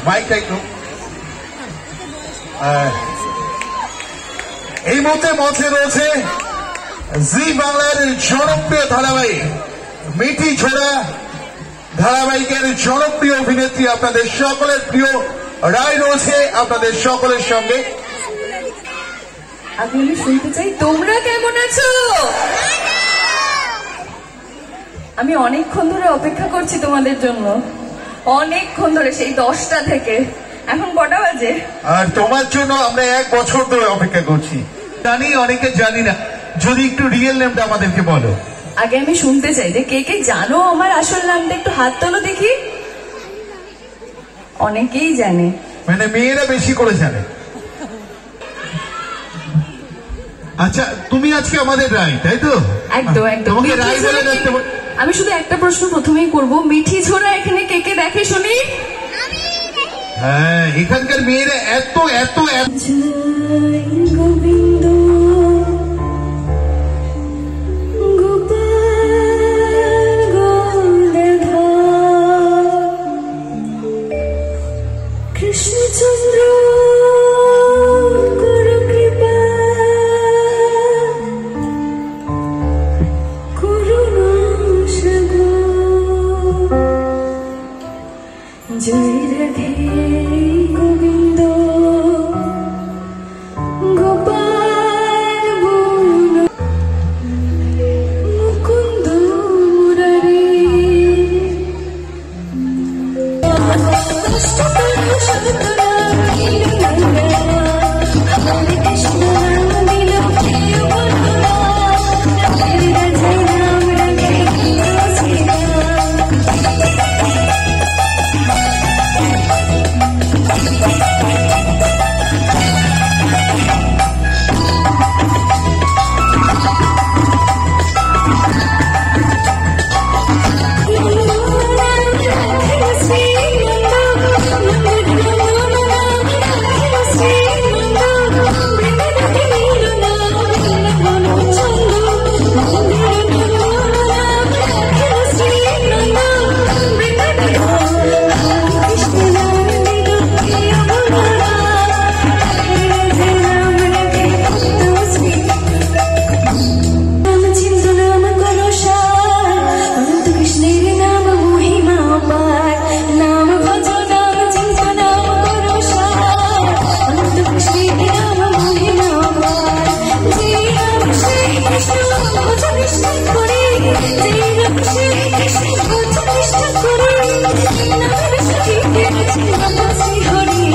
মাইকটা একটু এই মুহূর্তে মঞ্চে রয়েছে জি বাংলার জনপ্রিয় ধারাবাহিক মিঠি ছোড়া ধারাবাহিকের জনপ্রিয় অভিনেত্রী আপনাদের সকলের প্রিয় রায় রয়েছে আপনাদের সকলের সঙ্গে। আমি শুনতে চাই তোমরা কেমন আছো? আমি অনেকক্ষণ ধরে অপেক্ষা করছি তোমাদের জন্য, অনেকক্ষণ ধরে, সেই 10টা থেকে। এখন কটা বাজে? আর তোমার জন্য আমরা 1 বছর ধরে অপেক্ষা করছি। জানি অনেকে জানি না, যদি একটু রিয়েল নেমটা আমাদেরকে বলো। আগে আমি শুনতে চাই যে কে কে জানো আমার আসল নামটা, একটু হাত তোলো দেখি। অনেকেই জানে, মানে মেয়েরা বেশি করে জানে। আচ্ছা, তুমি আজকে আমাদের রায়, তাই তো? একদম একদম। তোমাকে রায় বলে ডাকতে। আমি শুধু একটা প্রশ্ন প্রথমেই করবো, মিঠি ছোড়া এখানে কে কে দেখে শুনি? হ্যাঁ, এখানকার মেয়েরা এত এত গোবিন্দ কৃষ্ণচন্দ্র করো কৃপা, করুণা সাগর, জয় রাধে গোবিন্দ গোপাল মুকুন্দ মুরারি। হরি